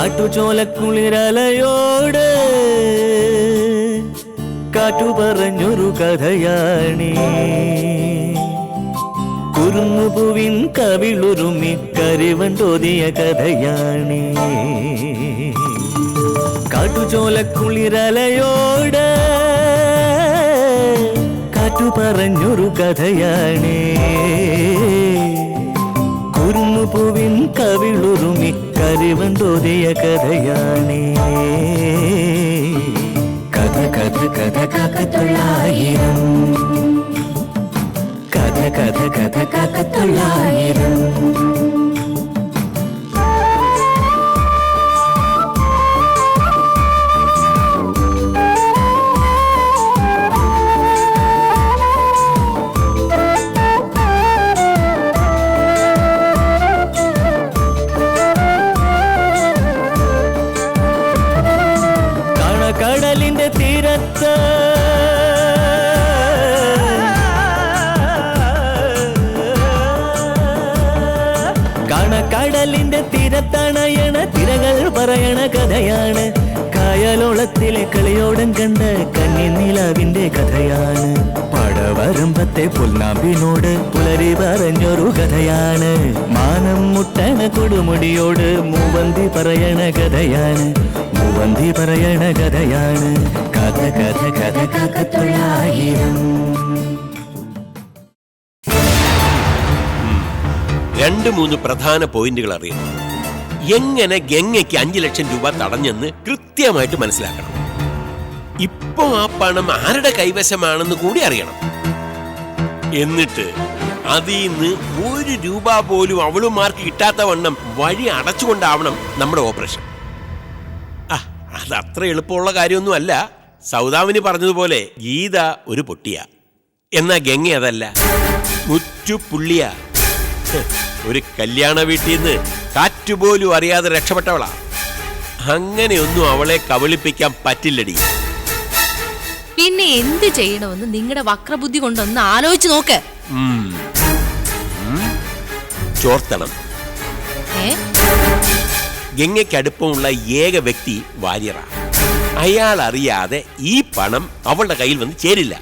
കാട്ടുചോലക്കുളിരലയോട് കാറ്റു പറഞ്ഞൊരു കഥയാണീ. കുരുന്നുപൂവിൻ കവിളുരുമി കരിവൻ തോതിയ കഥയാണീ. കാട്ടുചോലക്കുളിരലയോട് കാറ്റു പറഞ്ഞൊരു കഥയാണീ. കുരുന്നുപൂവിൻ കവിളുരുമി കരിവൻ തോതിയ കഥയാണീ. കഥ കഥ കഥ കാക്കത്തൊള്ളായിരം, കഥ കഥ കഥ കാക്കത്തൊള്ളായിരം. കടലിന്റെ തീരത്ത് കടലിന്റെ തീരത്തണയണ തിരകൾ പറയണ കഥയാണ്. കായലോളത്തിലെ കളിയോടം കണ്ട കന്നിനിലാവിന്റെ കഥയാണ്. പടവരമ്പത്തെ പുൽനാമ്പിനോട് പുലരി പറഞ്ഞൊരു കഥയാണ്. മാനം മുട്ടണ കൊടുമുടിയോട് മൂവന്തി പറയണ കഥയാണ്. മൂവന്തി പറയണ കഥയാണ്. കഥ കഥ കഥ കാക്കത്തൊള്ളായിരം. 2-3 പ്രധാന പോയിന്റുകൾ അറിയണം. എങ്ങനെ ഗംഗയ്ക്ക് 5 ലക്ഷം രൂപ തടഞ്ഞെന്ന് കൃത്യമായിട്ട് മനസ്സിലാക്കണം. ഇപ്പൊ ആ പണം ആരുടെ കൈവശമാണെന്ന് കൂടി അറിയണം. എന്നിട്ട് അതിൽ നിന്ന് 1 രൂപ പോലും അവളുമാർക്ക് കിട്ടാത്ത വണ്ണം വഴി അടച്ചുകൊണ്ടാവണം നമ്മുടെ ഓപ്പറേഷൻ. അത് അത്ര എളുപ്പമുള്ള കാര്യമൊന്നും അല്ല. സൗദാമിനി പറഞ്ഞതുപോലെ ഗീത ഒരു പൊട്ടിയ, എന്നാ ഗംഗ അതല്ല, മുറ്റുപുള്ളിയ. ഒരു കല്യാണ വീട്ടിൽ നിന്ന് കാറ്റുപോലും അറിയാതെ രക്ഷപ്പെട്ടവളാ. അങ്ങനെയൊന്നും അവളെ കബളിപ്പിക്കാൻ പറ്റില്ലടി. പിന്നെ എന്ത് ചെയ്യണമെന്ന് നിങ്ങളുടെ വക്രബുദ്ധി കൊണ്ടൊന്ന് ആലോചിച്ച് നോക്ക്. ചോർത്തണം. ഗംഗയ്ക്ക് അടുപ്പമുള്ള ഏക വ്യക്തി വാര്യറാ. അയാൾ അറിയാതെ ഈ പണം അവളുടെ കയ്യിൽ വന്ന് ചേരില്ല.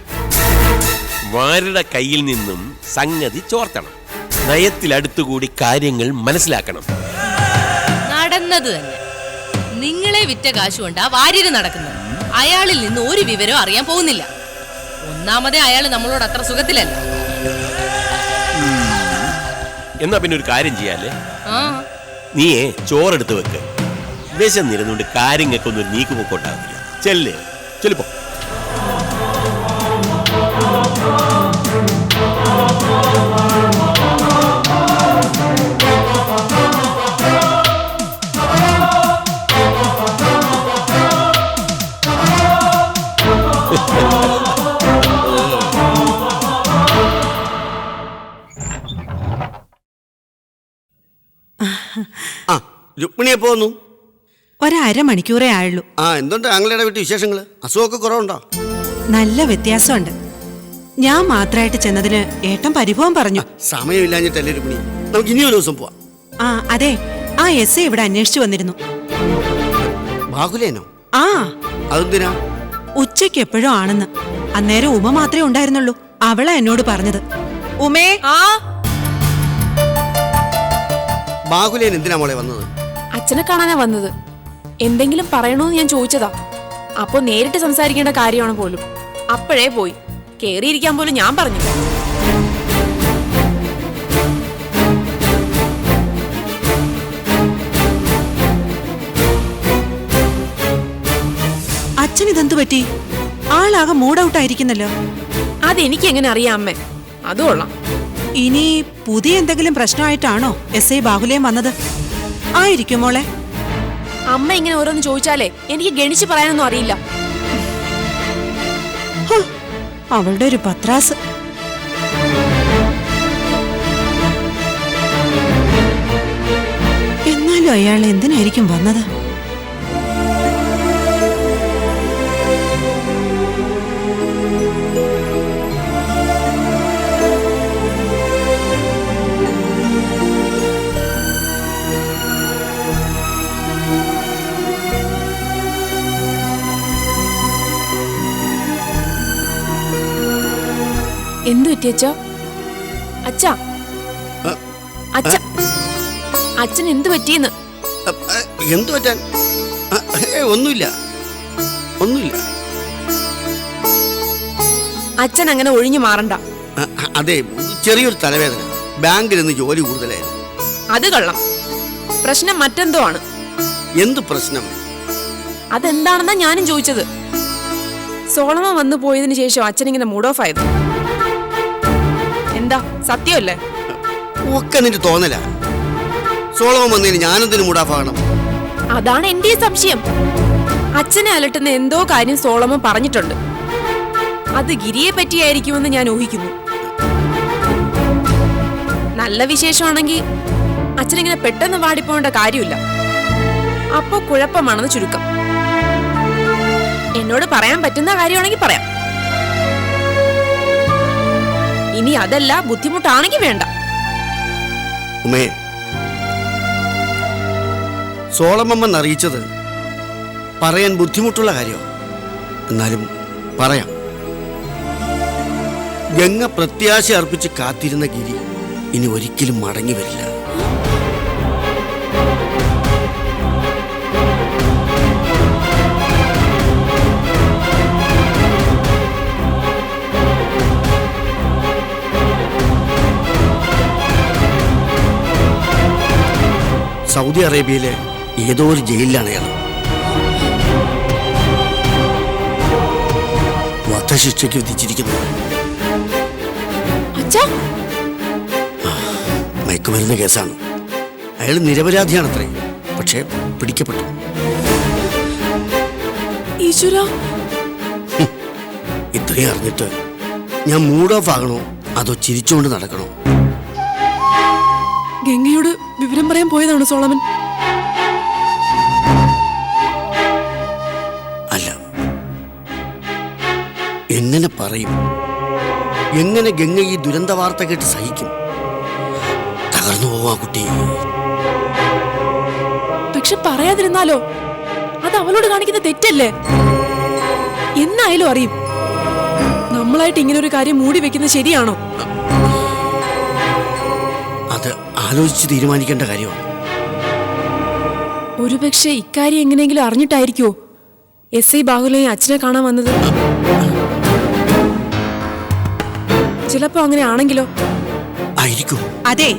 വാര്യരുടെ കയ്യിൽ നിന്നും സംഗതി ചോർത്തണം. നയത്തിലടുത്തുകൂടി കാര്യങ്ങൾ മനസ്സിലാക്കണം. നടന്നത് തന്നെ. നിങ്ങളെ വിറ്റ കാശുകൊണ്ടാ വാര്യര് നടക്കുന്നത്. അയാളിൽ നിന്ന് ഒരു വിവരം അറിയാൻ പോകുന്നില്ല. ഒന്നാമതേ അയാൾ നമ്മളോട് അത്ര സുഖത്തിലല്ല. എന്നാ പിന്നെ ഒരു കാര്യം ചെയ്യാല്ലേ, നീയേ ചോറെടുത്ത് വെക്ക്. വിശന്നിരുന്നുകൊണ്ട് കാര്യങ്ങൾക്കൊന്നും ഒരു നീക്കുപോക്കോട്ടാവില്ല. ചെല്ലിപ്പോ. രുക്മിണിയെ പോന്നു. 1/2 മണിക്കൂറേ ആയുള്ളൂ. എന്തുണ്ട് ആങ്ങളുടെ വീട്ടിൽ വിശേഷങ്ങള്? അസുഖമൊക്കെ കുറവുണ്ടോ? നല്ല വ്യത്യാസമുണ്ട്. ഞാൻ മാത്രമായിട്ട് ചെന്നതിന് ഏട്ടൻ പരിഭവം പറഞ്ഞു. സമയമില്ലാഞ്ഞിട്ടല്ലേ രുക്മിണി, നമുക്ക് ഇനി ഒരു ദിവസം പോവാം. അതെ, ആ എസ് ഇവിടെ അന്വേഷിച്ചു വന്നിരുന്നു. ബാഹുലേനോ? അതെന്തിനാ? ഉച്ചയ്ക്ക് എപ്പോഴും ആണെന്ന്. അന്നേരം ഉമ മാത്രമേ ഉണ്ടായിരുന്നുള്ളൂ. അവളാ എന്നോട് പറഞ്ഞത്. ഉമേ, ബാഹുലേൻ എന്തിനാ മോളെ വന്നത്? അച്ഛനെ കാണാനാ വന്നത്. എന്തെങ്കിലും പറയണോന്ന് ഞാൻ ചോദിച്ചതാ. അപ്പൊ നേരിട്ട് സംസാരിക്കേണ്ട കാര്യമാണ് പോലും. അപ്പോഴേ പോയി. കേറിയിരിക്കാൻ പോലും ഞാൻ പറഞ്ഞില്ല. അച്ഛനിതെന്തു പറ്റി? ആളാകെ മൂഡ് ഔട്ട് ആയിരിക്കുന്നല്ലോ. അതെനിക്ക് എങ്ങനെ അറിയാം അമ്മേ? അത് കൊള്ളാം. ഇനി പുതിയ എന്തെങ്കിലും പ്രശ്നമായിട്ടാണോ എസ് ഐ ബാഹുലേൻ വന്നത്? ആയിരിക്കും മോളെ. അമ്മ ഇങ്ങനെ ഓരോന്ന് ചോദിച്ചാലേ എനിക്ക് ഗണിച്ച് പറയാനൊന്നും അറിയില്ല. അവളുടെ ഒരു പത്രാസ്. എന്നാലും അയാൾ എന്തിനായിരിക്കും വന്നത്? എന്തു പറ്റി അച്ഛാ? അച്ഛാ, അച്ഛ, അച്ഛൻ എന്തു പറ്റിയെന്ന്? എന്തു പറ്റാൻ? ഒന്നുമില്ല, ഒന്നുമില്ല. അച്ഛൻ അങ്ങനെ ഒഴിഞ്ഞു മാറണ്ട. അതെ, ചെറിയൊരു തലവേദന. ബാങ്കിൽ നിന്ന് ജോലി കൂടുതലായിരുന്നു. അത് കൊള്ളാം. പ്രശ്നം മറ്റെന്തോ ആണ്. എന്ത് പ്രശ്നം? അതെന്താണെന്നാ ഞാനും ചോദിച്ചത്. സോളമൻ വന്നു പോയതിനു ശേഷം അച്ഛൻ ഇങ്ങനെ മൂഡ് ഓഫ് ആയത് എന്താ? സത്യമല്ലേ? ഒക്കെ നിന്റെ തോന്നല. സോളമൻ വന്നതിന് ഞാനെന്തിനു മൂഡ് ഓഫ് ആകണം? അതാണ് എന്റെ സംശയം. അച്ഛനെ അലട്ടുന്ന എന്തോ കാര്യം സോളമൻ പറഞ്ഞിട്ടുണ്ട്. അത് ഗിരിയെ പറ്റിയായിരിക്കുമെന്ന് ഞാൻ ഊഹിക്കുന്നു. നല്ല വിശേഷമാണെങ്കിൽ അച്ഛനിങ്ങനെ പെട്ടെന്ന് വാടിപ്പോകേണ്ട കാര്യമില്ല. അപ്പൊ കുഴപ്പമാണെന്ന് ചുരുക്കം. എന്നോട് പറയാൻ പറ്റുന്ന കാര്യമാണെങ്കിൽ പറയാം. ഇനി അതല്ല ബുദ്ധിമുട്ടാണെങ്കിൽ വേണ്ട. ഉമേ, സോളമൻ അറിയിച്ചത് പറയാൻ ബുദ്ധിമുട്ടുള്ള കാര്യമാണ്. എന്നാലും പറയാം. ഗംഗ പ്രത്യാശ അർപ്പിച്ച് കാത്തിരുന്ന ഗിരി ഇനി ഒരിക്കലും മടങ്ങി വരില്ല. സൗദി അറേബ്യയിലെ ഏതോ ഒരു ജയിലിലാണ് അയാൾ. വധശിക്ഷയ്ക്ക് വിധിച്ചിരിക്കുന്നു. മയക്കുമരുന്ന് കേസാണ്. അയാൾ നിരപരാധിയാണത്രേ. പക്ഷേ പിടിക്കപ്പെട്ടു. ഇത്രയും അറിഞ്ഞിട്ട് ഞാൻ മൂഡ് ഓഫ് ആകണോ അതോ ചിരിച്ചുകൊണ്ട് നടക്കണോ? ഗംഗയോട് വിവരം പറയാൻ പോയതാണ് സോളമൻ. അല്ല, എങ്ങനെ പറയും? എങ്ങനെ ഗംഗ ഈ ദുരന്ത വാർത്ത കേട്ട് സഹിക്കും? തകർന്നു പോവാ കുട്ടി. പക്ഷെ പറയാതിരുന്നാലോ? അത് അവളോട് കാണിക്കുന്ന തെറ്റല്ലേ? എന്നായാലും അറിയും. നമ്മളായിട്ട് ഇങ്ങനെ ഒരു കാര്യം മൂടി വെക്കുന്നത് ശരിയാണോ? അത് ആലോചിച്ച് തീരുമാനിക്കേണ്ട കാര്യമാണ്. ഒരുപക്ഷെ ഇക്കാര്യം എങ്ങനെയെങ്കിലും അറിഞ്ഞിട്ടായിരിക്കോ SI ബാഹുലയെ അച്ഛനെ കാണാൻ വന്നത്? ചിലപ്പോ അങ്ങനെ ആണെങ്കിലോ? ആയിരിക്കും. അതെ,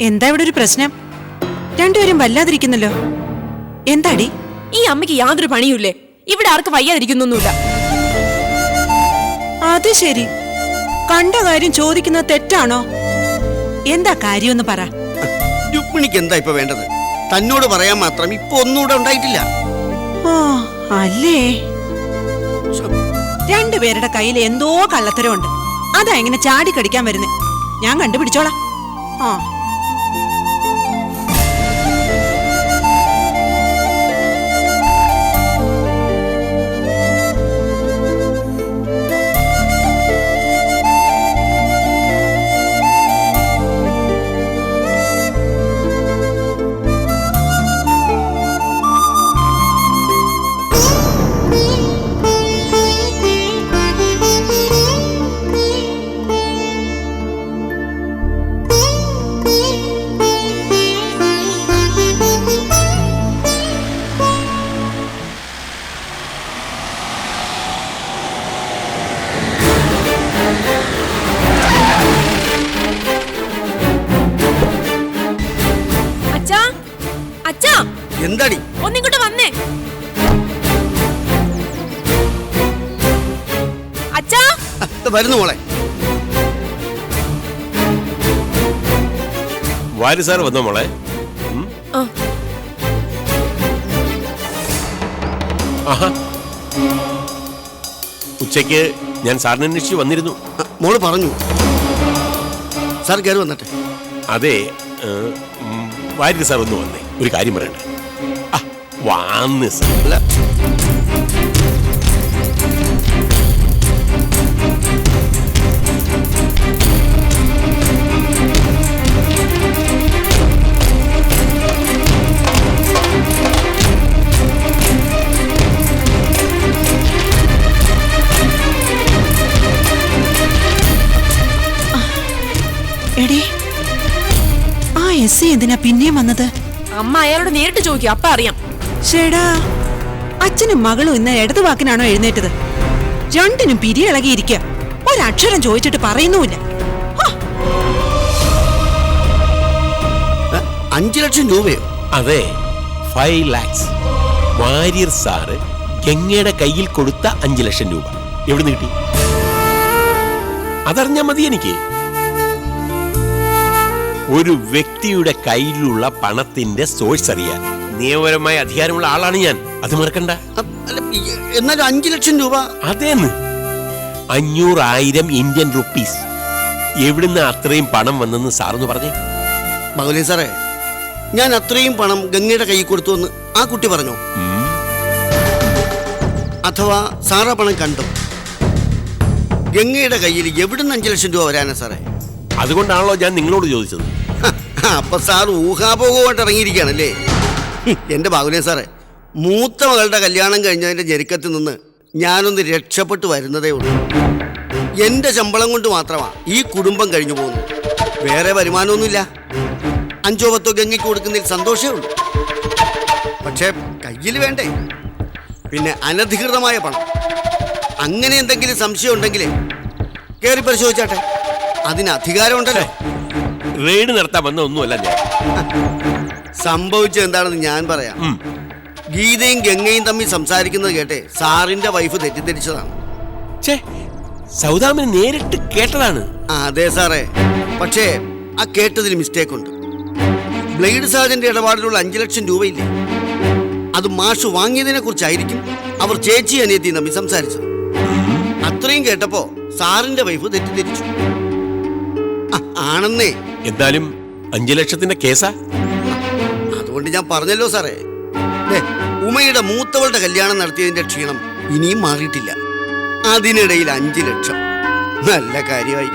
എന്താ ഇവിടെ ഒരു പ്രശ്നം? രണ്ടുപേരും വല്ലാതിരിക്കുന്നല്ലോ. എന്താടി? ഈ അമ്മയ്ക്ക് യാതൊരു പണിയുമില്ലേ? ഇവിടെ ആർക്ക് വയ്യാതിരിക്കുന്നൊന്നുമില്ല. അത് ശരി, കണ്ട കാര്യം ചോദിക്കുന്നത് തെറ്റാണോ? എന്താ കാര്യമെന്ന് പറ. രുക്മിണിക്ക് എന്താ ഇപ്പൊ വേണ്ടത്? തന്നോട് പറയാൻ മാത്രം ഇപ്പൊ ഒന്നുകൂടെ ഉണ്ടായിട്ടില്ല. ഓ അല്ലേ, രണ്ടുപേരുടെ കയ്യിൽ എന്തോ കള്ളത്തരമുണ്ട്. അതാ എങ്ങനെ ചാടിക്കടിക്കാൻ വരുന്നേ. ഞാൻ കണ്ടുപിടിച്ചോളാം. ആ എന്താടി? ഒന്നിങ്ങോട്ട് വന്നേ. അച്ഛാ വരുന്നു മോളെ. വാരി സാർ വന്നോ മോളെ? ആഹാ, ഉച്ചയ്ക്ക് ഞാൻ സാറിനെ അന്വേഷിച്ച് വന്നിരുന്നു. മോള് പറഞ്ഞു. സാർ കയറി വന്നട്ടെ. അതെ, വാരി സാർ ഒന്ന് വന്നേ, ഒരു കാര്യം പറയണ്ടേ. വാന്ന് സാർ. അല്ല, എടി ആ എസ് എന്തിനാ പിന്നെയും വന്നത്? അമ്മ അയാളോട് നേരിട്ട് ചോദിക്കും, അപ്പ അറിയാം. ഷേടാ, അച്ഛനും മകളും ഇന്ന് ഇടതു വാക്കിനാണോ എഴുന്നേറ്റത്? രണ്ടിനും പിരിയിളകിയിരിക്കുക. ഒരക്ഷരം ചോദിച്ചിട്ട് പറയുന്നുമില്ല. 5 ലക്ഷം രൂപയോ? അതെ, 5 lakhs. വാര്യർ സാറ് ഗംഗയുടെ കയ്യിൽ കൊടുത്ത 5 ലക്ഷം രൂപ എവിടെ നിന്ന് കിട്ടി? അതറിഞ്ഞാ മതി എനിക്ക്. ഒരു വ്യക്തിയുടെ കയ്യിലുള്ള പണത്തിന്റെ സോഴ്സ് അറിയാൻ നിയമപരമായ അധികാരമുള്ള ആളാണ് ഞാൻ. അത് മറക്കണ്ട. അല്ല, എന്നാലും 5 ലക്ഷം രൂപ. അതേന്ന് 500,000 ഇന്ത്യൻ റുപ്പീസ്. എവിടുന്ന് അത്രയും പണം വന്നെന്ന് സാറെന്ന് പറഞ്ഞേ. ബാഹുലേ സാറേ, ഞാൻ അത്രയും പണം ഗംഗയുടെ കയ്യിൽ കൊടുത്തു എന്ന് ആ കുട്ടി പറഞ്ഞോ? അഥവാ സാറാ പണം കണ്ടോ? ഗംഗയുടെ കയ്യിൽ എവിടുന്ന് 5 ലക്ഷം രൂപ വരാനാ സാറേ? അതുകൊണ്ടാണല്ലോ ഞാൻ നിങ്ങളോട് ചോദിച്ചത്. അപ്പൊ സാർ ഊഹാപോഹമായിട്ട് ഇറങ്ങിയിരിക്കുകയാണല്ലേ? എന്റെ ബാഹുലേ സാറേ, മൂത്ത മകളുടെ കല്യാണം കഴിഞ്ഞതിന്റെ ഞെരുക്കത്തിൽ നിന്ന് ഞാനൊന്ന് രക്ഷപ്പെട്ടു വരുന്നതേ ഉള്ളൂ. എന്റെ ശമ്പളം കൊണ്ട് മാത്രമാണ് ഈ കുടുംബം കഴിഞ്ഞു പോകുന്നു. വേറെ വരുമാനമൊന്നുമില്ല. 5 or 10 ഗംഗയ്ക്ക് കൊടുക്കുന്നതിൽ സന്തോഷമേ ഉള്ളൂ. പക്ഷേ കയ്യിൽ വേണ്ടേ? പിന്നെ അനധികൃതമായ പണം. അങ്ങനെ എന്തെങ്കിലും സംശയം ഉണ്ടെങ്കിൽ കയറി പരിശോധിച്ചാട്ടെ. അതിന് അധികാരം ഉണ്ടല്ലോ. റെയ്ഡ് നടത്താൻ വന്ന ഒന്നുമല്ല ഞാൻ. സംഭവിച്ചത് എന്താണെന്ന് ഞാൻ പറയാം. ഗീതയും ഗംഗയും തമ്മിൽ സംസാരിക്കുന്നത് കേട്ടെ സാറിന്റെ വൈഫ് തെറ്റിദ്ധരിച്ചതാണ്. സൗദാമിന് നേരിട്ട് കേട്ടതാണ്. അതെ സാറേ, പക്ഷേ ആ കേട്ടതിൽ മിസ്റ്റേക്ക് ഉണ്ട്. ബ്ലേഡ് സാർജന്റെ ഇടപാടിലുള്ള 5 ലക്ഷം രൂപയില്ലേ, അത് മാഷ് വാങ്ങിയതിനെ കുറിച്ചായിരിക്കും അവർ ചേച്ചി അനിയത്തി തമ്മിൽ സംസാരിച്ചത്. അത്രയും കേട്ടപ്പോ സാറിന്റെ വൈഫ് തെറ്റിദ്ധരിച്ചു. ആണെന്നേ. എന്തായാലും 5 ലക്ഷത്തിന്റെ കേസാ. അതുകൊണ്ട് ഞാൻ പറഞ്ഞല്ലോ സാറേ, ഉമയുടെ മൂത്തവളുടെ കല്യാണം നടത്തിയതിന്റെ ക്ഷീണം ഇനിയും മാറിയിട്ടില്ല. അതിനിടയിൽ 5 ലക്ഷം. നല്ല കാര്യമായി.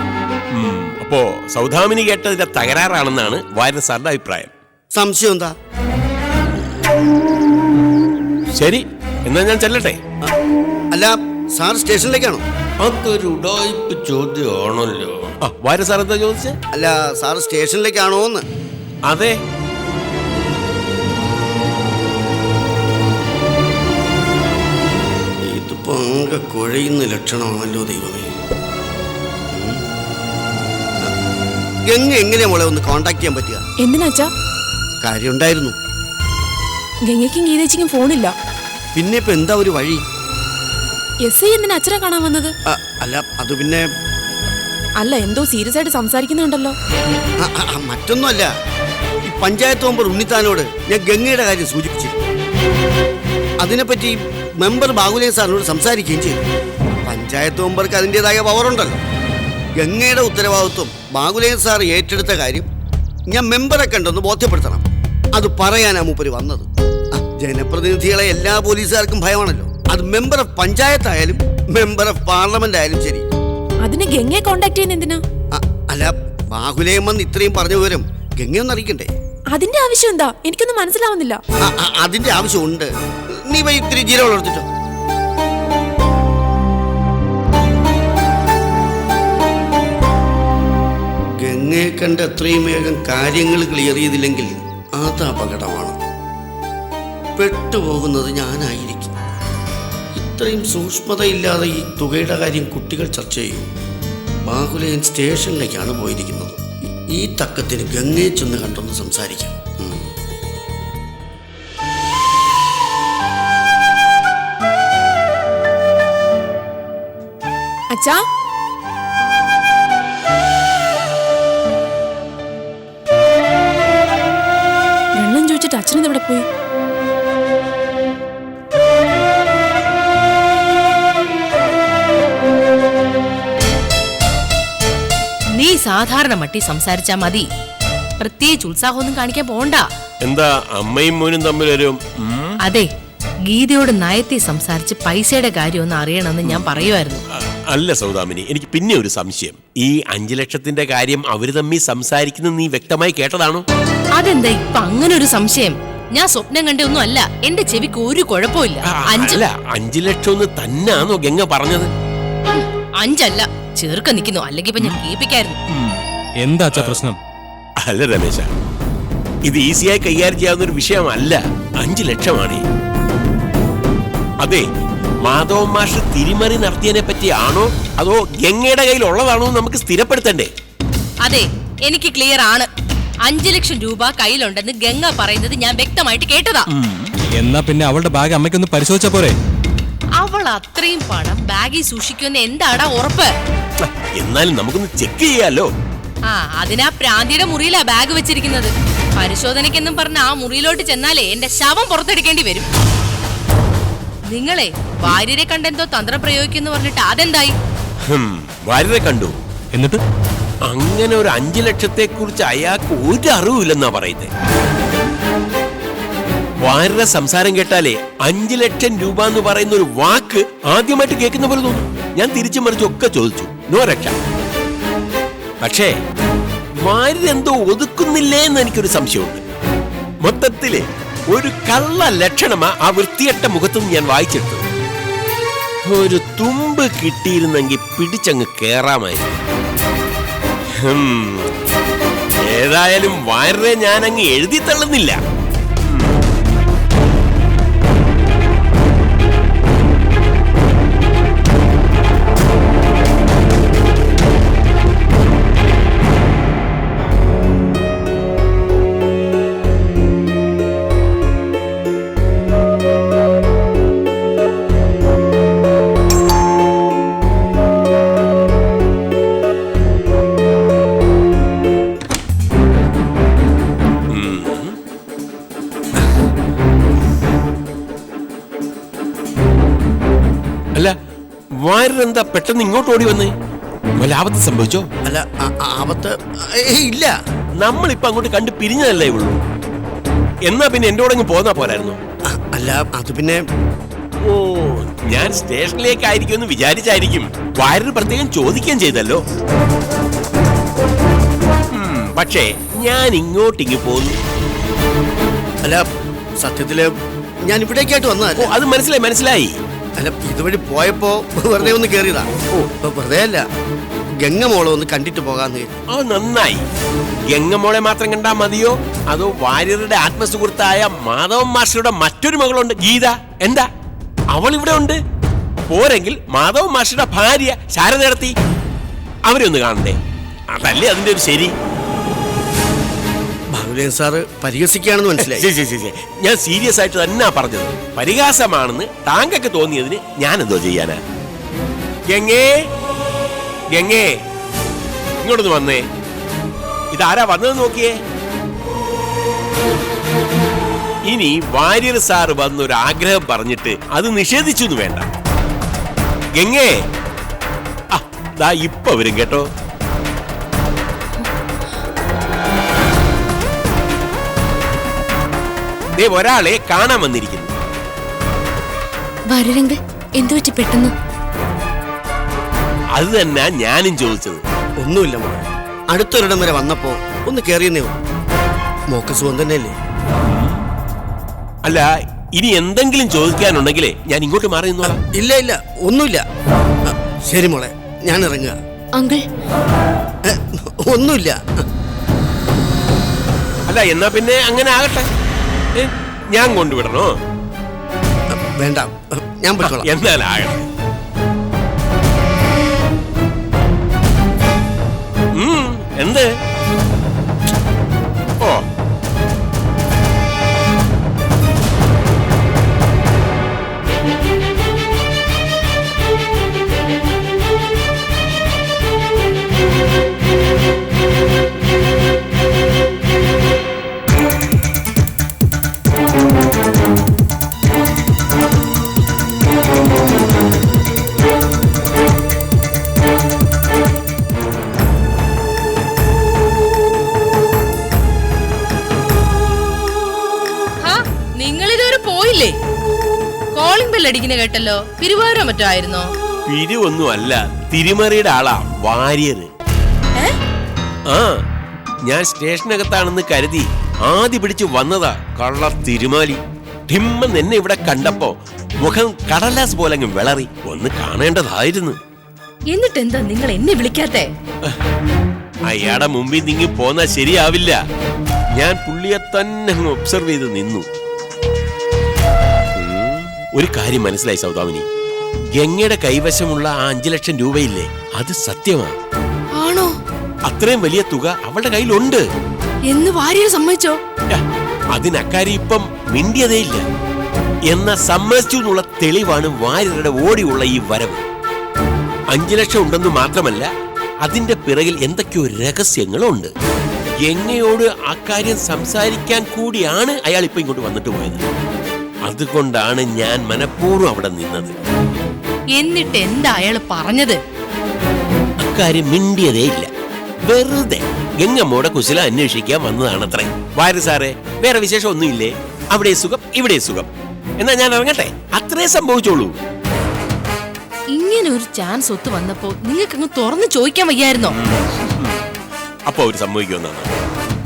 അപ്പോ സൗദാമിനി കേട്ടതിന്റെ തകരാറാണെന്നാണ് വാര്യർ സാറിന്റെ അഭിപ്രായം. സംശയം എന്താ? ശരി, എന്നാ ഞാൻ ചെല്ലട്ടെ. അല്ല, സാർ സ്റ്റേഷനിലേക്കാണോ? അതൊരു ഉഡായിപ്പ് ചോദ്യമാണല്ലോ. വാര്യർ സാർ എന്താ ചോദിച്ചേ? അല്ല, സാർ സ്റ്റേഷനിലേക്കാണോ എന്ന്. അതെ. ഇതിപ്പോ അങ്ങ് കുഴയുന്ന ലക്ഷണമാണല്ലോ ദൈവമേ. ഗംഗ എങ്ങനെയാ മോളെ ഒന്ന് കോണ്ടാക്ട് ചെയ്യാൻ പറ്റുക? എന്തിനാച്ചാ? കാര്യം ഉണ്ടായിരുന്നു. ഗംഗയ്ക്കും ഗീതേച്ചിക്കും ഫോണില്ല. പിന്നെ ഇപ്പൊ എന്താ ഒരു വഴി? എസ് എന്തിനാ അച്ഛനെ കാണാൻ വന്നത്? അല്ല, അത് പിന്നെ അല്ല, എന്തോ സീരിയസ് ആയിട്ട് സംസാരിക്കുന്നുണ്ടല്ലോ. മറ്റൊന്നുമല്ല, ഈ പഞ്ചായത്ത് മെമ്പർ ഉണ്ണിത്താനോട് ഞാൻ ഗംഗയുടെ കാര്യം സൂചിപ്പിച്ചിരുന്നു. അതിനെപ്പറ്റി മെമ്പർ ബാഹുലേ സാറിനോട് സംസാരിക്കുകയും ചെയ്തു. പഞ്ചായത്ത് മെമ്പർക്ക് അതിൻ്റെതായ പവറുണ്ടല്ലോ. ഗംഗയുടെ ഉത്തരവാദിത്വം ബാഹുലേ സാർ ഏറ്റെടുത്ത കാര്യം ഞാൻ മെമ്പറെ കണ്ടൊന്ന് ബോധ്യപ്പെടുത്തണം. അത് പറയാനാ മൂപ്പര് വന്നത്. ജനപ്രതിനിധികളെ എല്ലാ പോലീസുകാർക്കും ഭയമാണല്ലോ. അത് മെമ്പർ ഓഫ് പഞ്ചായത്ത് ആയാലും മെമ്പർ ഓഫ് പാർലമെന്റ് ആയാലും ശരി. അതിന് ഗംഗയെ കോണ്ടാക്ട് ചെയ്യുന്ന എന്തിനാ? അല്ല, ബാഹുലേമ്മൻ ഇത്രയും പറഞ്ഞ വിവരം ഗംഗയൊന്നും അറിയിക്കണ്ടേ? അതിന്റെ ആവശ്യം എന്താ? എനിക്കൊന്നും മനസ്സിലാവുന്നില്ല. അതിന്റെ ആവശ്യമുണ്ട്. നീ പോയി ഇത്തിരി ജീരകം എടുത്തിട്ടോ. ഗംഗയെ കണ്ട് എത്രയും വേഗം കാര്യങ്ങൾ ക്ലിയർ ചെയ്തില്ലെങ്കിൽ അത് അപകടമാണ്. പെട്ടുപോകുന്നത് ഞാനായിരിക്കും. ഇത്രയും സൂക്ഷ്മതയില്ലാതെ ഈ തുകയുടെ കാര്യം കുട്ടികൾ ചർച്ച ചെയ്യും. ബാഹുലയൻ സ്റ്റേഷനിലേക്കാണ് പോയിരിക്കുന്നത്. ഈ തക്കത്തിന് ഗംഗയെ ചെന്ന് കണ്ടൊന്ന് സംസാരിക്കാം. അച്ഛാ, വെള്ളം ചോദിച്ചിട്ട് അച്ഛനെവിടെ പോയി? നീ സാധാരണ മട്ടി സംസാരിച്ചാ മതി. പ്രത്യേകിച്ച് ഉത്സാഹമൊന്നും കാണിക്കാൻ പോണ്ട. എന്താ അമ്മയും മോനും തമ്മിലൊരു? അതെ, ഗീതയോട് നയത്തെ സംസാരിച്ച് പൈസയുടെ കാര്യം ഒന്ന് അറിയണമെന്ന് ഞാൻ പറയുമായിരുന്നു. അല്ല സൗദാമിനി, എനിക്ക് പിന്നെ ഒരു സംശയം. ഈ 5 ലക്ഷത്തിന്റെ കാര്യം അവര് തമ്മിൽ സംസാരിക്കുന്നത് നീ വ്യക്തമായി കേട്ടതാണോ? അതെന്താ ഇപ്പൊ അങ്ങനെ ഒരു സംശയം? ഞാൻ സ്വപ്നം കണ്ടൊന്നും അല്ല. എന്റെ ചെവിക്ക് ഒരു കുഴപ്പമില്ല. 5 ലക്ഷം തന്നെയാണോ ഗംഗ പറഞ്ഞത്? 5 അല്ല, ചേർക്ക നിൽക്കുന്നു. അല്ലെങ്കിൽ ഇപ്പൊ ഞാൻ കേൾപ്പിക്കായിരുന്നു. എന്താ അച്ഛാ പ്രശ്നം? അല്ല രമേശ, ഇത് ഈസിയായി കൈകാര്യം ചെയ്യാവുന്ന ഒരു വിഷയമല്ല. 5 ലക്ഷമാണ്. അതെ, മാധവൻ മാഷ് തിരിമറി നടത്തിയതിനെ പറ്റിയാണോ അതോ ഗംഗയുടെ കയ്യിൽ ഉള്ളതാണോ നമുക്ക് സ്ഥിരപ്പെടുത്തണ്ടേ? അതെ, എനിക്ക് ക്ലിയർ ആണ്. 5 ലക്ഷം രൂപ കയ്യിലുണ്ടെന്ന് ഗംഗ പറയുന്നത് ഞാൻ വ്യക്തമായിട്ട് കേട്ടതാ. എന്നാ പിന്നെ അവളുടെ ബാഗ് അമ്മയ്ക്കൊന്ന് പരിശോധിച്ച പോരെ? അവൾ അത്രയും പണം ബാഗിൽ സൂക്ഷിക്കുമെന്ന് എന്താടാ ഉറപ്പ്? എന്നാലും നമുക്കൊന്ന് ചെക്ക് ചെയ്യാലോ. ആ, അതിനാ പ്രാന്തിയുടെ മുറിയിലാ ബാഗ് വെച്ചിരിക്കുന്നത്. പരിശോധനയ്ക്കെന്നും പറഞ്ഞ ആ മുറിയിലോട്ട് ചെന്നാലേ എന്റെ ശവം പുറത്തെടുക്കേണ്ടി വരും. നിങ്ങളെ വാര്യരെ കണ്ടെന്തോ തന്ത്രം പ്രയോഗിക്കുന്നു പറഞ്ഞിട്ട് അതെന്തായി? വാര്യരെ കണ്ടു. എന്നിട്ട് അങ്ങനെ ഒരു 5 ലക്ഷത്തെ കുറിച്ച് അയാൾക്ക് ഒരു അറിവില്ലെന്നാ പറയുന്നത്. വാര്യരുടെ സംസാരം കേട്ടാലേ 5 ലക്ഷം രൂപ എന്ന് പറയുന്ന ഒരു വാക്ക് ആദ്യമായിട്ട് കേൾക്കുന്ന പോലെ തോന്നും. ഞാൻ തിരിച്ചു മറിച്ചൊക്കെ ചോദിച്ചു, നോ രക്ഷ. പക്ഷേ വാര്യരെന്തോ ഒതുക്കുന്നില്ലേ എന്ന് എനിക്കൊരു സംശയമുണ്ട്. മൊത്തത്തില് ഒരു കള്ള ലക്ഷണമാ ആ വൃത്തിയട്ട മുഖത്തുനിന്ന് ഞാൻ വായിച്ചെടുത്തു. ഒരു തുമ്പ് കിട്ടിയിരുന്നെങ്കിൽ പിടിച്ചങ്ങ് കേറാമായിരുന്നു. ഏതായാലും വാര്യരെ ഞാൻ അങ്ങ് എഴുതി തള്ളുന്നില്ല. അല്ല, വാര്യരെന്താ പെട്ടെന്ന് ഇങ്ങോട്ട് ഓടി വന്നേ? വല്ല ആപത്ത് സംഭവിച്ചോ? അല്ല, ആപത്ത് ഇല്ല. നമ്മളിപ്പോ അങ്ങോട്ട് കണ്ടു പിരിഞ്ഞതല്ലേ ഉള്ളൂ. എന്നാ പിന്നെ എന്റെ കൂടെ പോന്നാ പോരായിരുന്നു? അല്ല, അത് പിന്നെ ഓ, ഞാൻ സ്റ്റേഷനിലേക്കായിരിക്കും എന്ന് വിചാരിച്ചായിരിക്കും വാര്യർ പ്രത്യേകം ചോദിക്കുകയും ചെയ്തല്ലോ. പക്ഷേ ഞാൻ ഇങ്ങോട്ടിങ്ങ് പോന്നു. അല്ല, സത്യത്തില് ഞാൻ ഇവിടേക്കായിട്ട് വന്നതല്ല. അത് മനസ്സിലായി. അല്ല, ഇതുവഴി പോയപ്പോ വെറുതെ ഒന്ന് കേറിയതാ. വെറുതെ അല്ല, ഗംഗമോളെ ഒന്ന് കണ്ടിട്ട് പോകാന്ന്. അത് നന്നായി. ഗംഗമോളെ മാത്രം കണ്ടാ മതിയോ അതോ വാര്യരുടെ ആത്മസുഹൃത്തായ മാധവൻ മാസ്റ്ററുടെ മറ്റൊരു മകളുണ്ട്, ഗീത. എന്താ അവൾ ഇവിടെ ഉണ്ട്? പോരെങ്കിൽ മാധവൻ മാസ്റ്ററുടെ ഭാര്യ ശാരദ അവരെ ഒന്ന് കാണണ്ടേ? അതല്ലേ അതിന്റെ ഒരു ശരി. ബാബുലേൻ സാറ് പരിഹസിക്കുകയാണെന്ന് മനസ്സിലായി. ഞാൻ സീരിയസ് ആയിട്ട് തന്നെ പറഞ്ഞത്. പരിഹാസമാണെന്ന് താങ്കൾക്ക് തോന്നിയതിന് ഞാനെന്തോ ചെയ്യാനാ? ഗംഗേ, ഗംഗേ, ഇങ്ങോട്ടൊന്ന് വന്നേ. ഇതാരാ വന്നത് നോക്കിയേ. ഇനി വാര്യർ സാറ് വന്നൊരു ആഗ്രഹം പറഞ്ഞിട്ട് അത് നിഷേധിച്ചു എന്ന് വേണ്ട. ഗംഗേ, ദാ ഇപ്പൊ വരും കേട്ടോ. ദേ ഒരാളെ കാണാൻ വന്നിരിക്കുന്നു. വാര്യരംഗ എന്തു വെച്ച് പെട്ടെന്ന്? അത് തന്നെ ഞാനും ചോദിച്ചത്. ഒന്നുമില്ല മോളെ, അടുത്തൊരിടം വരെ വന്നപ്പോ ഒന്ന് കേറിയെന്നേ. മോക്ക് സുഖം തന്നെയല്ലേ? അല്ല, ഇനി എന്തെങ്കിലും ചോദിക്കാനുണ്ടെങ്കിലേ ഞാൻ ഇങ്ങോട്ട് മാറി നിന്നോളാം. ഇല്ല ഇല്ല, ഒന്നുമില്ല. ശരി മോളെ, ഞാൻ ഇറങ്ങുക. അങ്കിൾ, ഒന്നുമില്ല. അല്ല, എന്നാ പിന്നെ അങ്ങനെ ആകട്ടെ. ഞാൻ കൊണ്ടുവിടണോ? വേണ്ട, ഞാൻ പറ്റോളാം. എന്നാലാകട്ടെ. എന്ത്? ഓ, നിങ്ങളിതുവരെ പോയില്ലേ? കോളിംഗ് ബെൽ അടിക്കുന്ന കേട്ടല്ലോ. പിരിവാരോ മറ്റോ ആയിരുന്നോ? പിരിവൊന്നും അല്ല, തിരിമറിയുടെ ആളാ വാര്യര്. ആ, ഞാൻ സ്റ്റേഷനകത്താണെന്ന് കരുതി ആദ്യ പിടിച്ചു വന്നതാ കള്ള തിരുമാലി. ഠിമ്മെന്ന് എന്നെ ഇവിടെ കണ്ടപ്പോ മുഖം കടലാസ് പോലെ അങ്ങ് വിളറി. ഒന്ന് കാണേണ്ടതായിരുന്നു. എന്നിട്ട് എന്താ നിങ്ങൾ എന്നെ വിളിക്കാത്തെ? അയാളുടെ മുമ്പിൽ നീങ്ങി പോന്നാ ശരിയാവില്ല. ഞാൻ പുള്ളിയെ തന്നെ ഒബ്സർവ് ചെയ്ത് നിന്നു. ഒരു കാര്യം മനസ്സിലായി സൗദാമിനി, ഗംഗയുടെ കൈവശമുള്ള ആ 5 ലക്ഷം രൂപയില്ലേ, അത് സത്യമാണ്. ആണോ? അത്രയും വലിയ തുക അവളുടെ കയ്യിലുണ്ട് എന്ന് വാര്യർ സമ്മതിച്ചോ? അതിനക്കാരി ഇപ്പം മിണ്ടിയതേ ഇല്ല. എന്നാ സമ്മതിച്ചു എന്നുള്ള തെളിവാണ് വാര്യരുടെ ഓടിയുള്ള ഈ വരവ്. 5 ലക്ഷം ഉണ്ടെന്ന് മാത്രമല്ല, അതിന്റെ പിറകിൽ എന്തൊക്കെയോ രഹസ്യങ്ങളുണ്ട്. ഗംഗയോട് അക്കാര്യം സംസാരിക്കാൻ കൂടിയാണ് അയാൾ ഇപ്പൊ ഇങ്ങോട്ട് വന്നിട്ട് പോയത്. അതുകൊണ്ടാണ് ഞാൻ മനഃപൂർവ്വം അവിടെ നിന്നത്. എന്നിട്ട് എന്താ അയാൾ പറഞ്ഞത്? അക്കാര്യം മിണ്ടിയതേ ഇല്ല. വെറുതെ ഗംഗമ്മോടെ കുശല അന്വേഷിക്കാൻ വന്നതാണത്രേ. വാര്യർ സാറേ, വേറെ വിശേഷം ഒന്നുമില്ലേ? അവിടെ സുഖം, ഇവിടെ സുഖം. എന്നാ ഞാൻ ഇറങ്ങട്ടെ, അത്രേ സംഭവിച്ചോളൂ. ഇങ്ങനെ ഒരു ചാൻസ് ഒത്തു വന്നപ്പോ നിങ്ങൾക്ക് അങ്ങ് തുറന്നു ചോദിക്കാൻ വയ്യായിരുന്നോ? അപ്പൊ അവര് സംഭവിക്കുമെന്നാണ്.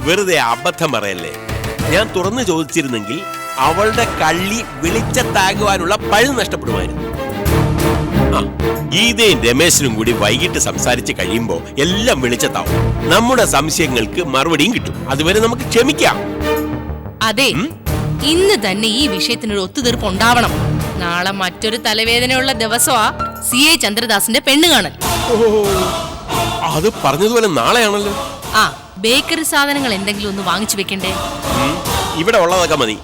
വെറുതെ അബദ്ധം പറയല്ലേ. ഞാൻ തുറന്നു ചോദിച്ചിരുന്നെങ്കിൽ അവളുടെ കള്ളി വിളിച്ചത്താകുവാനുള്ള പഴു നഷ്ടപ്പെടുമായിരുന്നു. ഗീതയും രമേശനും കൂടി വൈകിട്ട് സംസാരിച്ച് കഴിയുമ്പോ എല്ലാം വിളിച്ചത്താവും. നമ്മുടെ സംശയങ്ങൾക്ക് മറുപടിയും കിട്ടും. അതുവരെ നമുക്ക് ക്ഷമിക്കാം. അതെ, ഇന്ന് തന്നെ ഈ വിഷയത്തിനൊരു ഒത്തുതീർപ്പ് ഉണ്ടാവണം. നാളെ മറ്റൊരു തലവേദനയുള്ള ദിവസമാ CA ചന്ദ്രദാസിന്റെ പെണ്ണ് കാണൽ. അത് പറഞ്ഞതുപോലെ നാളെയാണല്ലോ. ആ, ബേക്കറി സാധനങ്ങൾ എന്തെങ്കിലും ഒന്ന് വാങ്ങിച്ചു വെക്കണ്ടേ? ഇവിടെ ഉള്ളതൊക്കെ മതി.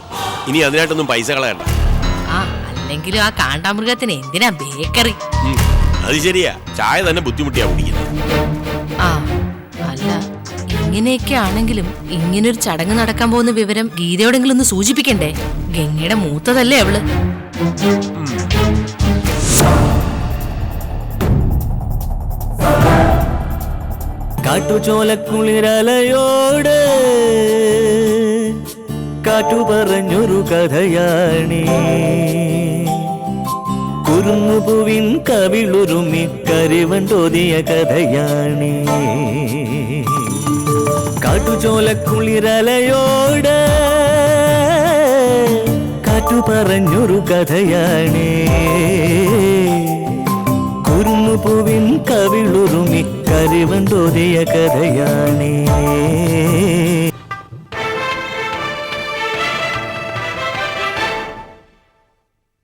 ഇനി അതിനായിട്ടൊന്നും പൈസ കളയണ്ട. ആ, അല്ലെങ്കിലും ആ കാണ്ടാമൃഗത്തിന് എന്തിനാ ബേക്കറി? അത് ശരിയാ, ചായ തന്നെ ബുദ്ധിമുട്ടിയാ കുടിക്കുന്നത്. ആ, അല്ല, ഇങ്ങനെയൊക്കെ ആണെങ്കിലും ഇങ്ങനൊരു ചടങ്ങ് നടക്കാൻ പോകുന്ന വിവരം ഗീതയോടെങ്കിലും ഒന്ന് സൂചിപ്പിക്കണ്ടേ? ഗംഗയുടെ മൂത്തതല്ലേ അവള്. കാട്ടുചോലക്കുളിരലയോട് കാറ്റു പറഞ്ഞൊരു കഥയാണേ, കുറുങ്ങുപൂവിൻ കവിളുരുമി കരിവണ്ടോതിയ കഥയാണേ. കാട്ടുചോലക്കുളിരലയോട് കാറ്റു പറഞ്ഞൊരു കഥയാണേ, കുറുങ്ങുപൂവിൻ കവിളുരുമി കരിവണ്ടോതിയ കഥയാണേ.